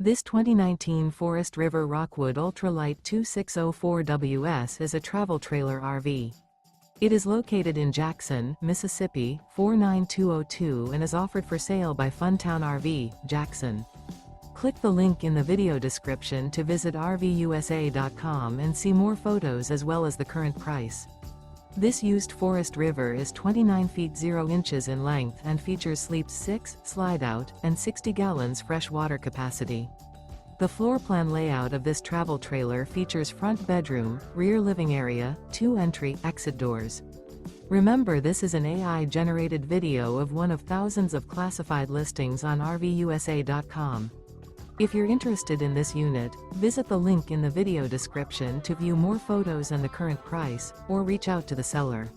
This 2019 Forest River Rockwood Ultralight 2604WS is a travel trailer RV. It is located in Jackson, Mississippi, 49202 and is offered for sale by Funtown RV, Jackson. Click the link in the video description to visit RVUSA.com and see more photos as well as the current price. This used Forest River is 29 feet 0 inches in length and features sleeps 6, slide-out, and 60 gallons fresh water capacity. The floor plan layout of this travel trailer features front bedroom, rear living area, 2 entry/exit doors. Remember, this is an AI-generated video of one of thousands of classified listings on RVUSA.com. If you're interested in this unit, visit the link in the video description to view more photos and the current price, or reach out to the seller.